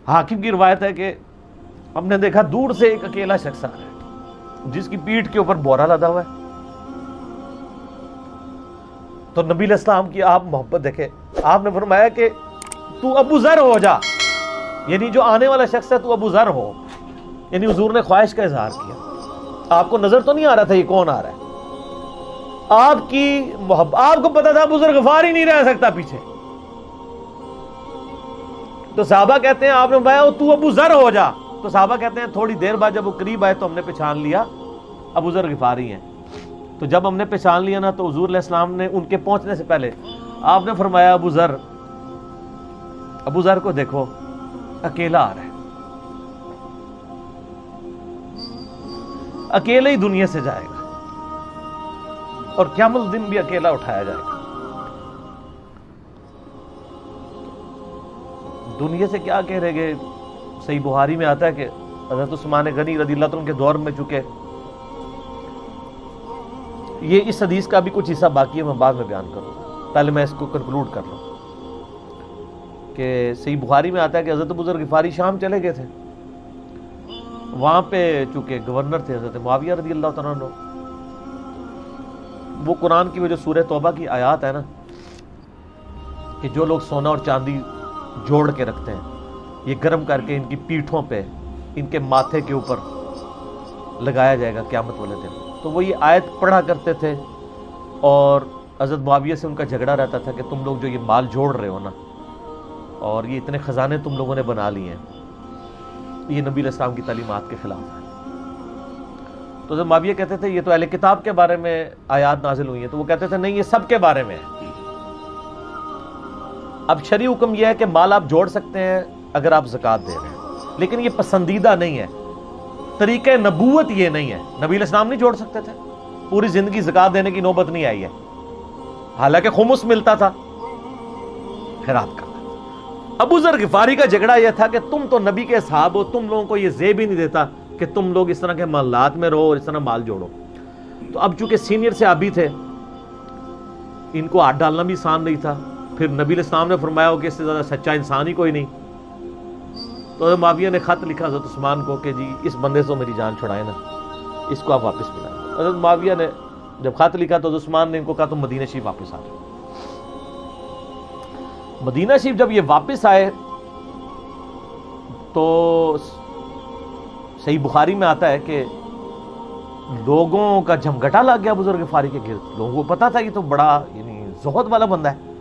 हाकिम की रिवायत है कि हमने देखा दूर से एक अकेला शख्स आ रहा है जिसकी पीठ के ऊपर बोरा लदा हुआ है। तो नबी अलैहिस्सलाम की आप मोहब्बत देखे, आपने फरमाया कि तू अबू जर हो जा, यानी जो आने वाला शख्स है तू अबू जर हो, यानी हुजूर ने ख्वाहिश का इजहार किया। आपको नजर तो नहीं आ रहा था ये कौन आ रहा है, आपकी मोहब्बत, आपको पता था अबू जर गफार ही नहीं रह सकता पीछे। तो साहबा कहते हैं आपने बताया तू अबू जर हो जा, तो साहबा कहते हैं थोड़ी देर बाद जब वो करीब आए तो हमने पहचान लिया अबू जर गिफारी हैं। तो जब हमने पहचान लिया ना तो हुजूर अलैहिस्सलाम ने उनके पहुंचने से पहले आपने फरमाया अबू जर को देखो अकेला आ रहा है, अकेले ही दुनिया से जाएगा और क़यामत दिन भी अकेला उठाया जाएगा। दुनिया से क्या कह रहे, सही बुखारी में आता है कि हज़रत उस्मान गनी रज़ियल्लाहु अन्हु के दौर में चुके, ये इस हदीस का भी कुछ हिस्सा बाकी है, मैं बाद में बयान करूँगा, पहले मैं इसको कंक्लूड कर लूँ कि सही बुखारी में आता है कि हज़रत अबू ज़र गिफ़ारी शाम चले गए थे, वहाँ पे चूँकि गवर्नर थे हज़रत मुआविया रज़ियल्लाहु तआला अन्हु। वो कुरान की वो जो सूरह तौबा की आयत है ना कि जो लोग सोना और चांदी जोड़ के रखते हैं ये गर्म करके इनकी पीठों पे, इनके माथे के ऊपर लगाया जाएगा क़यामत वाले दिन। तो वो ये आयत पढ़ा करते थे और हज़रत मुआविया से उनका झगड़ा रहता था कि तुम लोग जो ये माल जोड़ रहे हो ना और ये इतने ख़जाने तुम लोगों ने बना लिए हैं, ये नबी अलैहिस्सलाम की तालीमात के ख़िलाफ़ है। तो जब मुआविया कहते थे ये तो अहले किताब के बारे में आयत नाजिल हुई है, तो वो कहते थे नहीं ये सब के बारे में है। अब शरई हुक्म यह है कि माल आप जोड़ सकते हैं अगर आप ज़कात दे रहे हैं, लेकिन ये पसंदीदा नहीं है, तरीक़े नबूवत ये नहीं है। नबी अलैहिस्सलाम नहीं जोड़ सकते थे, पूरी ज़िंदगी ज़कात देने की नौबत नहीं आई है, हालांकि खुमुस मिलता था खैरात का। अबू ज़र गिफ़ारी का झगड़ा यह था कि तुम तो नबी के असहाब हो, तुम लोगों को ये ज़ेब ही नहीं देता कि तुम लोग इस तरह के मालात में रहो और इस तरह माल जोड़ो। तो अब चूंकि सीनियर से आबी थे, इनको हाथ डालना भी आसान नहीं था। फिर नबी अलैहिस्सलाम ने फरमाया हो कि इससे ज़्यादा सच्चा इंसान ही कोई नहीं। तो मुआविया ने खत लिखा हज़रत उस्मान को कि जी इस बंदे से मेरी जान छुड़ाए ना, इसको आप वापस बुलाएं। हज़रत मुआविया ने जब खत लिखा तो उस्मान ने इनको कहा तुम मदीना शरीफ वापस आ जाओ। मदीना शरीफ जब ये वापस आए तो सही बुखारी में आता है कि लोगों का झमघटा लग गया अबू ज़र गिफ़ारी के गिर्द। लोगों को पता था ये तो बड़ा यानी ज़ुहद वाला बंदा है।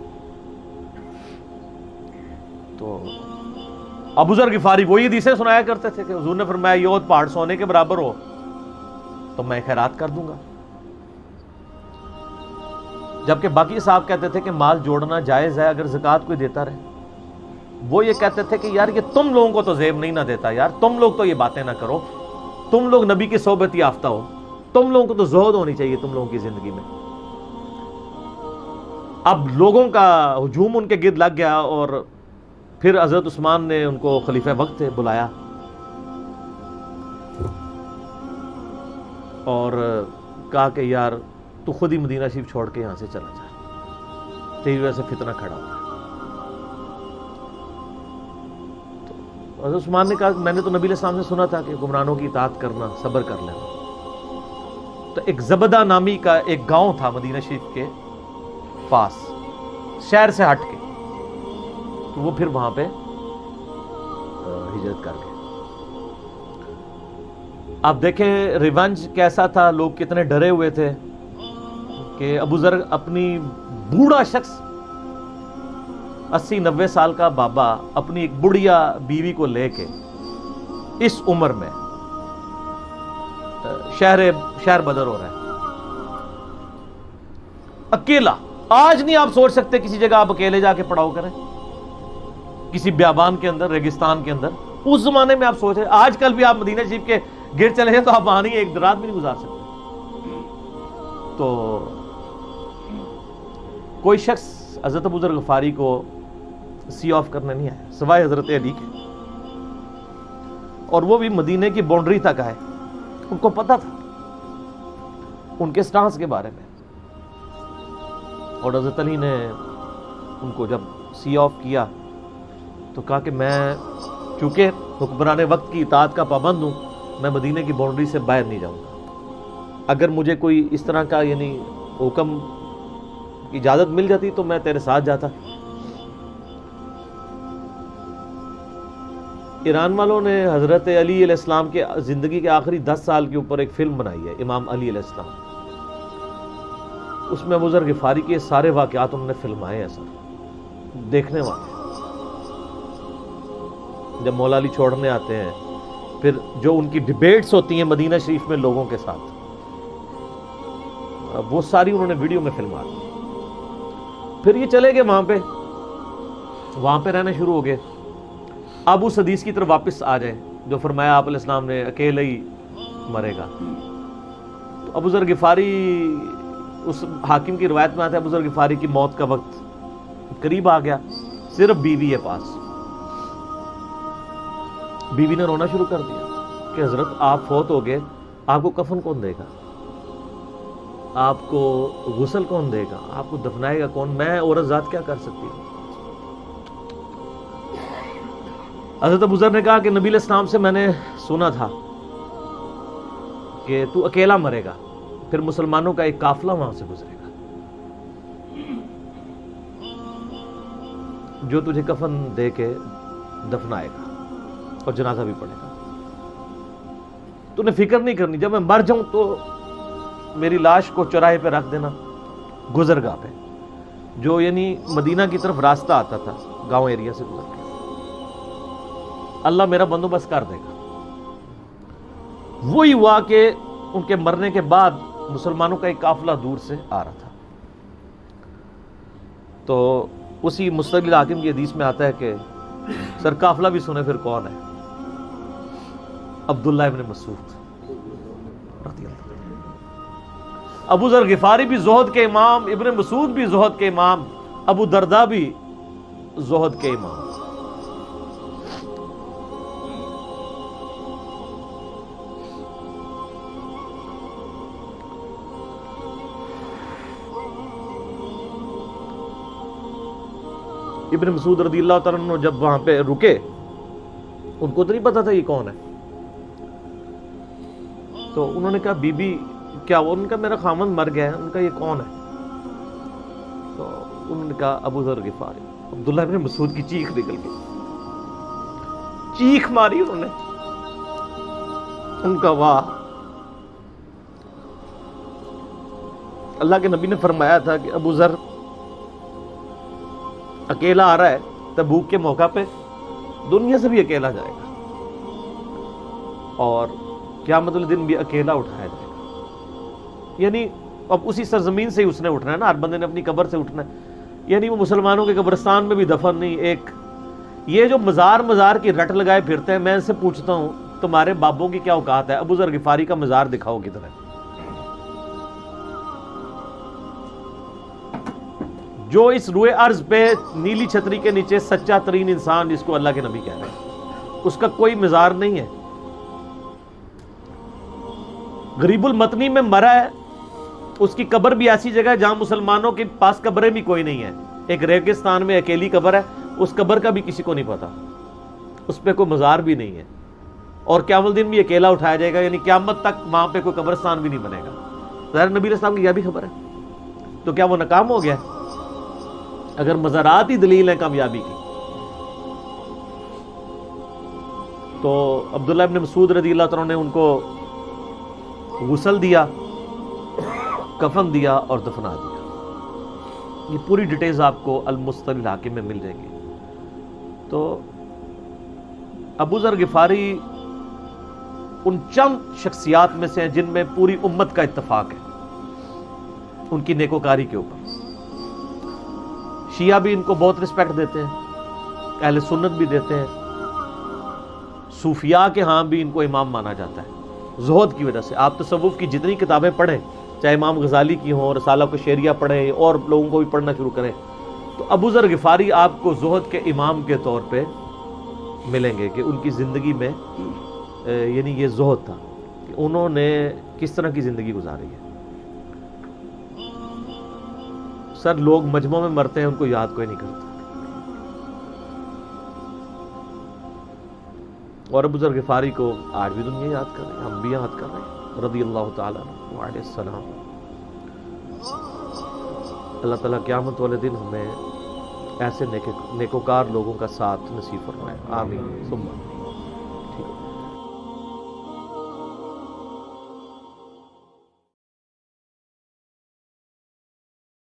तो अबू ज़र गिफ़ारी वही हदीसें सुनाया करते थे कि हुजूर ने फरमाया ये पहाड़ सोने के बराबर हो तो मैं खैरात कर दूंगा, जबकि बाकी साहब कहते थे कि माल जोड़ना जायज़ है अगर ज़कात कोई देता रहे। वो ये कहते थे कि यार ये तुम लोगों को तो ज़ेब नहीं ना देता, यार तुम लोग तो ये बातें ना करो, तुम लोग नबी की सोबत याफ्ता हो, तुम लोगों को तो ज़ुहद होनी चाहिए तुम लोगों की ज़िंदगी में। अब लोगों का हुजूम उनके गिर्द लग गया और फिर हज़रत उस्मान ने उनको खलीफा वक्त थे बुलाया और कहा कि यार तू खुद ही मदीना शरीफ छोड़ के यहाँ से चला जा, तेरी वजह से फितना खड़ा हुआ। तो हज़रत उस्मान ने कहा मैंने तो नबी अलैहिस्सलाम से सुना था कि गुमरानों की इताअत करना, सब्र कर लेना। तो एक ज़बदा नामी का एक गांव था मदीना शरीफ के पास, शहर से हट के, तो वो फिर वहां पे हिजरत कर गए। आप देखें रिवेंज कैसा था, लोग कितने डरे हुए थे कि अबू ज़र अपनी बूढ़ा शख्स 80-90 साल का बाबा अपनी एक बुढ़िया बीवी को लेके इस उम्र में शहर बदर हो रहा है अकेला। आज नहीं आप सोच सकते किसी जगह आप अकेले जाके पड़ाव करें, किसी ब्याबान के अंदर, रेगिस्तान के अंदर। उस जमाने में आप सोच रहे, आजकल भी आप मदीना शरीफ के गिर चले हैं तो आप वहां नहीं एक रात भी नहीं गुजार सकते। तो कोई शख्स हज़रत अबू ज़र ग़िफ़ारी को सी ऑफ करने नहीं आया सिवाय हज़रत अली के, और वो भी मदीने की बाउंड्री तक आए। उनको पता था उनके स्टांस के बारे में, और हज़रत अली ने उनको जब सी ऑफ किया तो कहा कि मैं چونکہ حکمران وقت کی اطاعت کا پابند ہوں، میں مدینہ کی باؤنڈری سے باہر نہیں جاؤں گا۔ اگر مجھے کوئی اس طرح کا یعنی حکم اجازت مل جاتی تو میں تیرے ساتھ جاتا۔ ایران والوں نے حضرت علی علیہ السلام کے زندگی کے آخری 10 سال کے اوپر ایک فلم بنائی ہے، امام علی علیہ السلام۔ اس میں ابو ذر غفاری کے سارے واقعات انہوں نے فلمائے ہیں سر، دیکھنے والے۔ جب مولا علی چھوڑنے آتے ہیں، پھر جو ان کی ڈیبیٹس ہوتی ہیں مدینہ شریف میں لوگوں کے ساتھ، وہ ساری انہوں نے ویڈیو میں فلما دی۔ پھر یہ چلے گئے وہاں پہ رہنا شروع ہو گئے۔ اب اس حدیث کی طرف واپس آ جائیں جو فرمایا آپ علیہ السلام نے اکیلے ہی مرے گا۔ تو ابو ذر غفاری، اس حاکم کی روایت میں آتا ہے ابو ذر غفاری کی موت کا وقت قریب آ گیا، صرف بیوی ہے پاس۔ بیوی نے رونا شروع کر دیا کہ حضرت آپ فوت ہو گئے، آپ کو کفن کون دے گا، آپ کو غسل کون دے گا، آپ کو دفنائے گا کون، میں عورت ذات کیا کر سکتی ہوں۔ حضرت ابو ذر نے کہا کہ نبی علیہ السلام سے میں نے سنا تھا کہ تو اکیلا مرے گا، پھر مسلمانوں کا ایک قافلہ وہاں سے گزرے گا جو تجھے کفن دے کے دفنائے گا اور جنازہ بھی پڑھے گا۔ تو نے فکر نہیں کرنی، جب میں مر جاؤں تو میری لاش کو چوراہے پہ رکھ دینا، گزرگاہ پہ، جو یعنی مدینہ کی طرف راستہ آتا تھا گاؤں ایریا سے گزر کے، اللہ میرا بندوبست کر دے گا۔ وہی ہوا کہ ان کے مرنے کے بعد مسلمانوں کا ایک قافلہ دور سے آ رہا تھا۔ تو اسی مستقل حاکم کی حدیث میں آتا ہے کہ سر قافلہ بھی سنے پھر کون ہے، عبداللہ ابن مسعود رضی اللہ عنہ۔ ابو ذر غفاری بھی زہد کے امام، ابن مسعود بھی زہد کے امام، ابو درداء بھی زہد کے امام۔ ابن مسعود رضی اللہ تعالیٰ عنہ جب وہاں پہ رکے، ان کو تو نہیں پتا تھا یہ کون ہے، تو انہوں نے کہا بی بی کیا وہ، ان کا میرا خامند مر گیا ہے، ان کا یہ کون ہے، تو انہوں نے کہا ابو ذر غفاری۔ عبداللہ ابن مسعود کی چیخ نکل گئی، چیخ ماری انہوں نے، ان کا واہ۔ اللہ کے نبی نے فرمایا تھا کہ ابو ذر اکیلا آ رہا ہے تبوک کے موقع پہ، دنیا سے بھی اکیلا جائے گا، اور قیامت الدن بھی اکیلا اٹھایا جائے گا۔ یعنی اب اسی سرزمین سے ہی اس نے اٹھنا ہے نا، ہر بندے نے اپنی قبر سے اٹھنا ہے، یعنی وہ مسلمانوں کے قبرستان میں بھی دفن نہیں۔ ایک یہ جو مزار کی رٹ لگائے پھرتے ہیں، میں ان سے پوچھتا ہوں تمہارے بابوں کی کیا اوقات ہے، ابو ذر غفاری کا مزار دکھاؤ کدھر ہے۔ جو اس روئے ارض پہ نیلی چھتری کے نیچے سچا ترین انسان جس کو اللہ کے نبی کہہ رہے ہیں، اس کا کوئی مزار نہیں ہے۔ غریب المتنی میں مرا ہے، اس کی قبر بھی ایسی جگہ ہے جہاں مسلمانوں کے پاس قبریں بھی کوئی نہیں ہے، ایک ریگستان میں اکیلی قبر ہے، اس قبر کا بھی کسی کو نہیں پتا، اس پہ کوئی مزار بھی نہیں ہے، اور قیامت دن بھی اکیلا اٹھایا جائے گا، یعنی قیامت تک وہاں پہ کوئی قبرستان بھی نہیں بنے گا۔ ظاہر نبی علیہ السلام کی یہ بھی خبر ہے، تو کیا وہ ناکام ہو گیا؟ اگر مزارات ہی دلیل ہے کامیابی کی، تو عبداللہ ابن مسعود رضی اللہ تعالیٰ نے ان کو غسل دیا، کفن دیا اور دفنا دیا۔ یہ پوری ڈیٹیلز آپ کو المستقل حاکم میں مل جائیں گی۔ تو ابو ذر غفاری ان چند شخصیات میں سے ہیں جن میں پوری امت کا اتفاق ہے ان کی نیکوکاری کے اوپر۔ شیعہ بھی ان کو بہت رسپیکٹ دیتے ہیں، اہل سنت بھی دیتے ہیں، صوفیاء کے ہاں بھی ان کو امام مانا جاتا ہے زہد کی وجہ سے۔ آپ تصوف کی جتنی کتابیں پڑھیں، چاہے امام غزالی کی ہوں، رسالہ کو شیریہ پڑھیں، اور لوگوں کو بھی پڑھنا شروع کریں، تو ابو ذر غفاری آپ کو زہد کے امام کے طور پہ ملیں گے کہ ان کی زندگی میں یعنی یہ زہد تھا کہ انہوں نے کس طرح کی زندگی گزاری ہے۔ سر لوگ مجمع میں مرتے ہیں، ان کو یاد کوئی نہیں کرتا۔ اور ابو ذر غفاری کو آج بھی دنیا یاد کر رہے ہیں، ہم بھی یاد کر رہے ہیں رضی اللہ تعالیٰ عنہ علیہ السلام۔ اللہ تعالیٰ قیامت والے دن ہمیں ایسے نیکوکار لوگوں کا ساتھ نصیب فرمائے، آمین ثم ٹھیک ہے۔